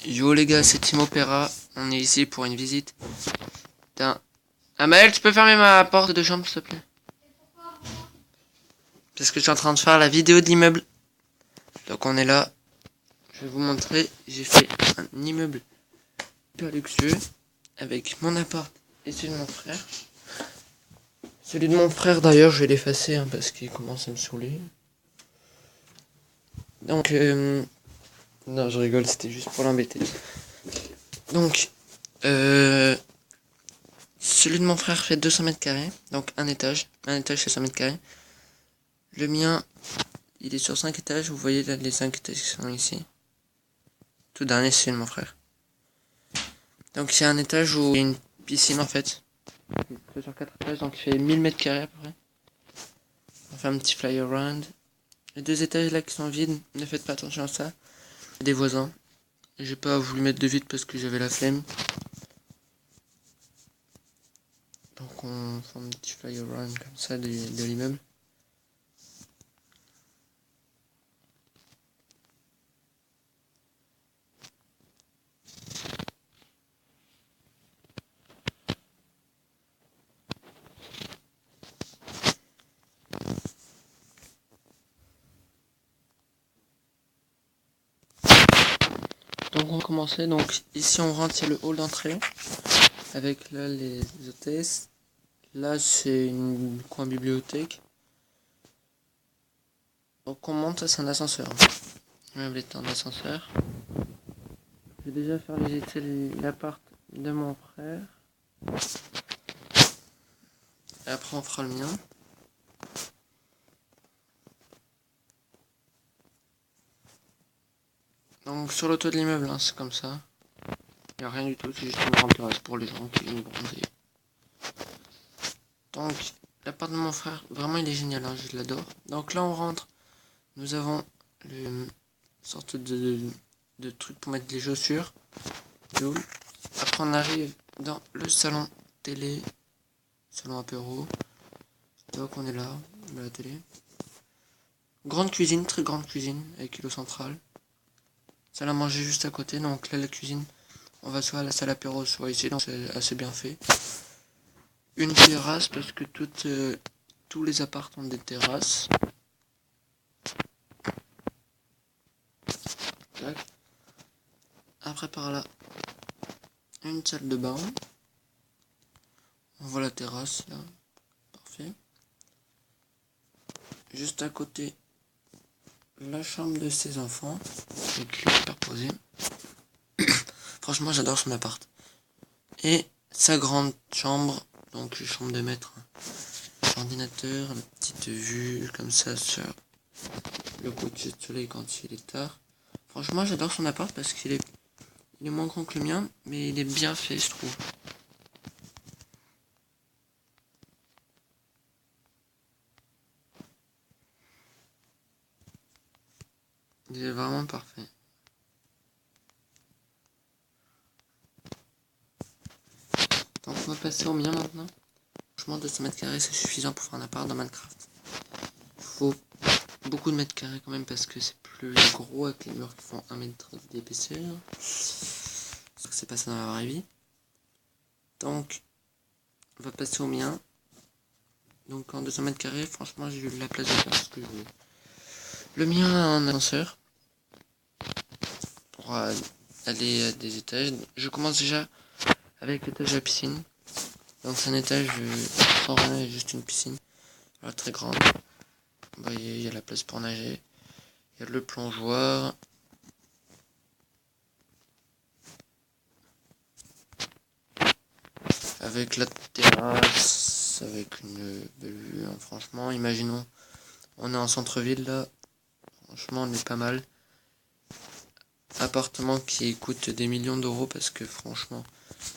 Yo les gars, c'est Team Opera. On est ici pour une visite d'un... Amael, tu peux fermer ma porte de chambre s'il te plaît? Parce que je suis en train de faire la vidéo de l'immeuble. Donc on est là. Je vais vous montrer. J'ai fait un immeuble hyper luxueux avec mon appart et celui de mon frère. Celui de mon frère d'ailleurs je vais l'effacer parce qu'il commence à me saouler. Donc non je rigole, c'était juste pour l'embêter. Donc celui de mon frère fait 200 mètres carrés, donc un étage c'est 100 mètres carrés. Le mien, il est sur 5 étages, vous voyez là les 5 étages qui sont ici. Tout dernier c'est celui de mon frère. Donc c'est un étage où il y a une piscine en fait. C'est sur 4 étages, donc il fait 1000 mètres carrés à peu près. On fait un petit fly around. Les 2 étages là qui sont vides, ne faites pas attention à ça. Des voisins. J'ai pas voulu mettre de vide parce que j'avais la flemme. Donc on fait un petit fly around comme ça de l'immeuble. Donc on va commencer. Donc ici on rentre, c'est le hall d'entrée. Avec là les hôtesses. Là c'est une coin bibliothèque. Donc on monte, ça c'est un ascenseur. L'immeuble est un ascenseur. Je vais déjà faire visiter l'appart de mon frère. Et après on fera le mien. Donc sur le toit de l'immeuble, hein, c'est comme ça. Il n'y a rien du tout, c'est juste une grande terrasse pour les gens qui viennent bronzer. Donc l'appart de mon frère, vraiment il est génial, hein, je l'adore. Donc là on rentre, nous avons une sorte de truc pour mettre les chaussures. Après on arrive dans le salon télé, salon apéro. Donc on est là, la télé. Grande cuisine, très grande cuisine, avec îlot central. Salle à manger juste à côté, donc là la cuisine, on va soit à la salle apéro, soit ici, donc c'est assez bien fait. Une terrasse, parce que tous les apparts ont des terrasses. Tac. Après par là, une salle de bain. On voit la terrasse là, parfait. Juste à côté, la chambre de ses enfants, avec lui superposé. Franchement j'adore son appart. Et sa grande chambre, donc chambre de maître. Ordinateur, la petite vue comme ça sur le coucher de soleil quand il est tard. Franchement j'adore son appart parce qu'il est moins grand que le mien, mais il est bien fait je trouve. Il est vraiment parfait. Donc on va passer au mien maintenant. Franchement 200 mètres carrés c'est suffisant pour faire un appart dans Minecraft. Il faut beaucoup de mètres carrés quand même parce que c'est plus gros avec les murs qui font 1 mètre d'épaisseur. C'est pas ça dans la vraie vie. Donc on va passer au mien. Donc en 200 mètres carrés, franchement j'ai eu la place de faire ce que je veux. Le mien a un ascenseur pour aller à des étages. Je commence déjà avec l'étage de la piscine. Donc c'est un étage sans rien, il y a juste une piscine. Voilà, très grande. Vous voyez, il y a la place pour nager. Il y a le plongeoir. Avec la terrasse, avec une belle vue, hein, franchement, imaginons, on est en centre-ville là, franchement on est pas mal. Appartement qui coûte des millions d'euros parce que franchement,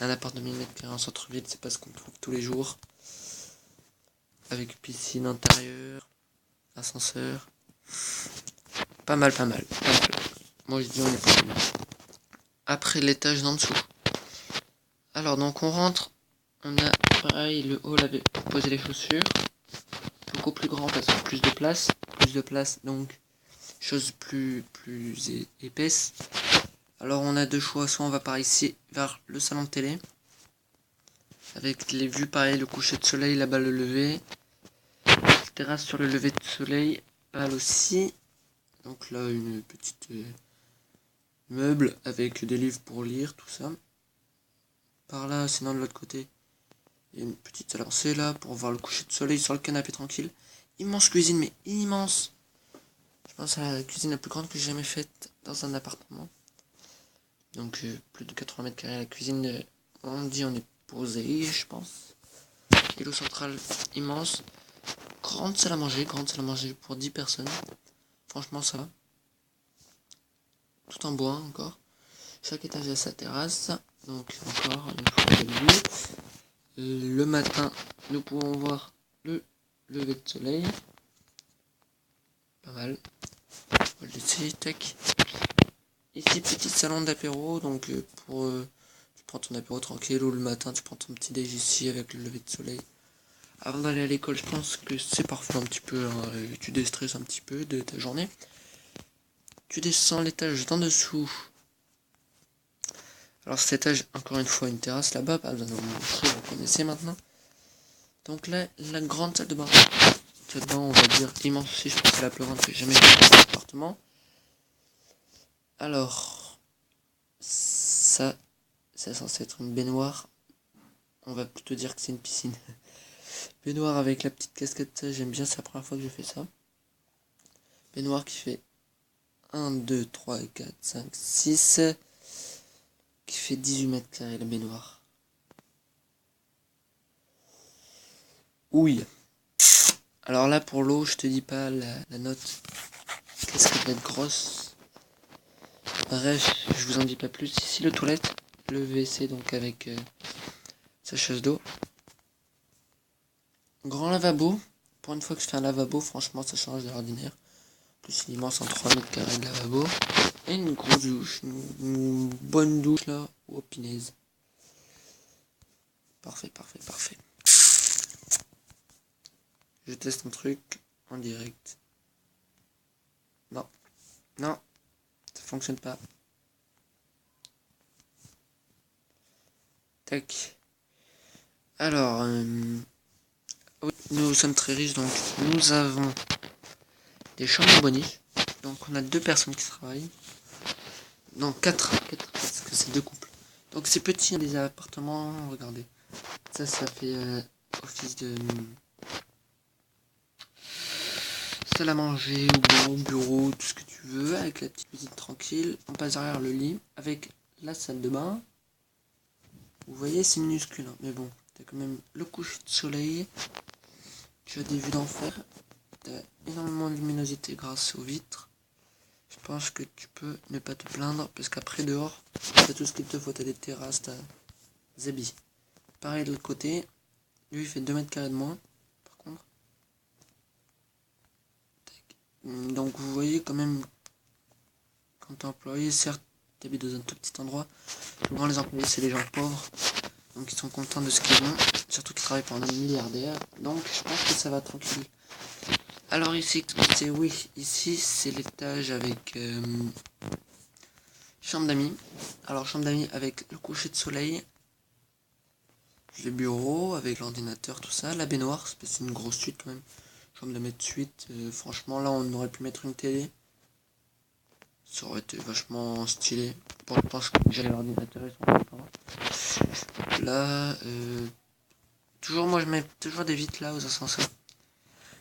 un appart de 1000 mètres carrés en centre-ville, c'est pas ce qu'on trouve tous les jours. Avec piscine intérieure, ascenseur, pas mal. Moi je dis on est pas mal. Après l'étage d'en dessous. Alors donc on rentre, on a pareil le hall avec pour poser les chaussures. Beaucoup plus grand parce que plus de place, donc chose plus épaisse. Alors on a deux choix, soit on va par ici vers le salon de télé, avec les vues pareil, le coucher de soleil, là-bas le lever, terrasse sur le lever de soleil, là aussi, donc là une petite meuble avec des livres pour lire, tout ça. Par là, sinon de l'autre côté, il y a une petite salle avancée là pour voir le coucher de soleil sur le canapé tranquille. Immense cuisine, mais immense. Je pense à la cuisine la plus grande que j'ai jamais faite dans un appartement. Donc plus de 80 mètres carrés la cuisine, on est posé, je pense. Et l'eau centrale immense. Grande salle à manger pour 10 personnes. Franchement ça va. Tout en bois encore. Chaque étage a sa terrasse. Donc encore une fois belle vue. Le matin, nous pouvons voir le lever de soleil. Pas mal. On va le laisser, tac. Ici, petit salon d'apéro, donc tu prends ton apéro tranquille, ou le matin, tu prends ton petit déj ici avec le lever de soleil. Avant d'aller à l'école, je pense que c'est parfait un petit peu, hein, tu déstresses un petit peu de ta journée. Tu descends l'étage d'en dessous. Alors cet étage, encore une fois, une terrasse là-bas, pas besoin de vous montrer, vous connaissez maintenant. Donc là, la grande salle de bain. Là-dedans, on va dire immense aussi, je pense que c'est la plus grande que j'ai jamais faite dans cet appartement. Alors, ça, c'est censé être une baignoire. On va plutôt dire que c'est une piscine. Baignoire avec la petite casquette, ça j'aime bien, c'est la première fois que je fais ça. Baignoire qui fait 1, 2, 3, 4, 5, 6. Qui fait 18 mètres carrés la baignoire. Oui. Alors là pour l'eau, je te dis pas la note. Qu'est-ce qu'elle va être grosse. Bref, je vous en dis pas plus. Ici le toilette, le WC donc avec sa chasse d'eau. Grand lavabo. Pour une fois que je fais un lavabo, franchement ça change de l'ordinaire. Plus il est immense en 3 mètres carrés de lavabo. Et une grosse douche. Une bonne douche là. Oh pinaise. Parfait, parfait, parfait. Je teste un truc en direct. Non. Non. Ça fonctionne pas. Tac. Alors, oui, nous sommes très riches, donc nous avons des chambres bonnies. Donc on a 2 personnes qui travaillent. Non, 4 parce que c'est 2 couples. Donc c'est petit, hein, des appartements, regardez. Ça fait office de salle à manger, ou bureau, tout ce que tu veux, avec la petite cuisine tranquille. On passe derrière le lit, avec la salle de bain. Vous voyez, c'est minuscule, hein, mais bon, t'as quand même le coucher de soleil. Tu as des vues d'enfer. T'as énormément de luminosité grâce aux vitres. Je pense que tu peux ne pas te plaindre, parce qu'après dehors, t'as tout ce qu'il te faut. T'as des terrasses, t'as des habits. Pareil de l'autre côté, lui il fait 2 mètres carrés de moins, par contre. Donc vous voyez quand même, quand t'es employé, certes, t'habites dans un tout petit endroit. Souvent les employés c'est les gens pauvres, donc ils sont contents de ce qu'ils ont, surtout qu'ils travaillent pour un milliardaire. Donc je pense que ça va tranquille. Alors ici, c'est oui, ici c'est l'étage avec chambre d'amis. Alors chambre d'amis avec le coucher de soleil, le bureau avec l'ordinateur, tout ça, la baignoire, c'est une grosse suite quand même. Chambre de mettre suite, franchement là on aurait pu mettre une télé. Ça aurait été vachement stylé. Bon, je pense que j'ai l'ordinateur et son copain. Là, toujours moi je mets toujours des vitres là aux ascenseurs.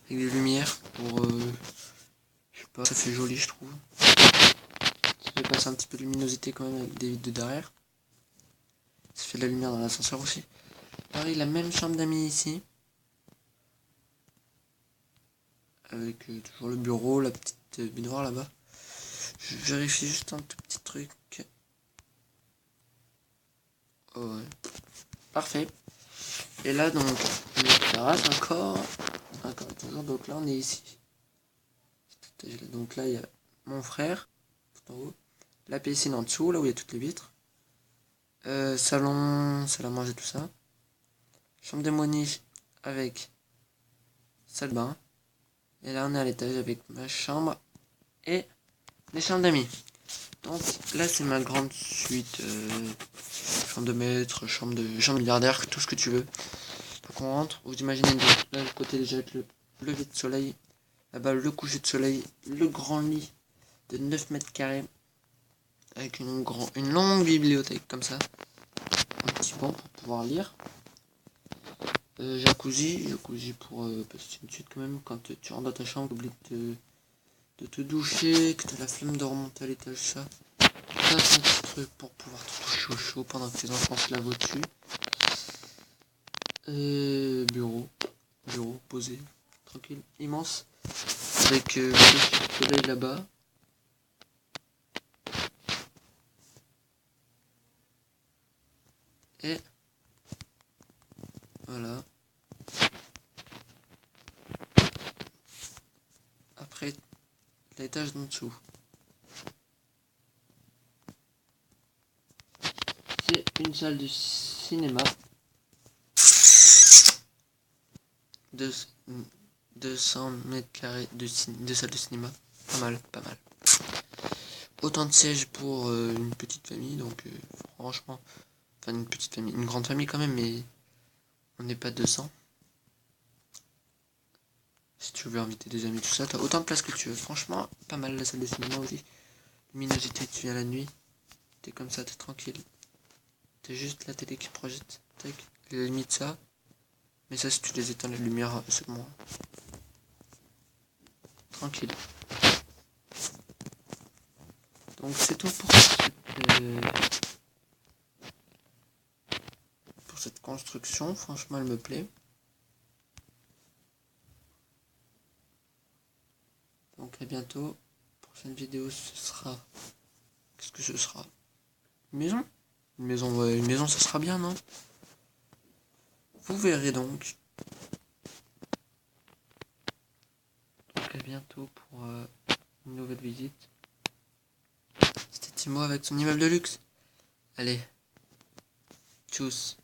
Avec des lumières pour je sais pas, ça fait joli je trouve. Ça fait passer un petit peu de luminosité quand même avec des vitres de derrière. Ça fait de la lumière dans l'ascenseur aussi. Pareil, la même chambre d'amis ici. Avec toujours le bureau, la petite baignoire là-bas. Je vérifie juste un tout petit truc. Oh, ouais. Parfait. Et là donc, une terrasse encore toujours, donc là on est ici. Donc là il y a mon frère, tout en haut. La piscine en dessous, là où il y a toutes les vitres. Salon, salle à manger, tout ça. Chambre de moniche avec salle de bain. Et là on est à l'étage avec ma chambre et les chambres d'amis. Donc là c'est ma grande suite, chambre de maître, chambre milliardaire, tout ce que tu veux. Donc on rentre, vous imaginez de l'autre côté déjà avec le lever de soleil, là-bas le coucher de soleil, le grand lit de 9 mètres carrés, avec une longue bibliothèque comme ça, un petit banc pour pouvoir lire. Jacuzzi pour c'est une suite quand même, quand tu rentres dans ta chambre, t'oublies de te doucher, que t'as la flemme de remonter à l'étage, ça. T'as ton petit truc pour pouvoir te toucher au chaud pendant que tes enfants se lavent au-dessus. Bureau posé, tranquille, immense, avec le soleil là-bas. Et voilà. Après, l'étage d'en dessous. C'est une salle de cinéma. 200 mètres carrés de salle de cinéma. Pas mal. Autant de sièges pour une petite famille, donc franchement, enfin une petite famille, une grande famille quand même, mais on n'est pas 200. Si tu veux inviter des amis, tout ça, t'as autant de place que tu veux. Franchement, pas mal la salle de cinéma aussi. Luminosité, tu viens la nuit, t'es comme ça, t'es tranquille. T'as juste la télé qui projette, tac, limite ça. Mais ça, si tu les éteins, la lumière, c'est bon. Tranquille. Donc c'est tout pour cette construction. Franchement, elle me plaît. Donc à bientôt. Prochaine vidéo, ce sera... Qu'est-ce que ce sera? Une maison? Une maison, ouais, une maison, ça sera bien, non? Vous verrez donc. Donc à bientôt pour une nouvelle visite. C'était Timo avec son immeuble de luxe. Allez, tchuss.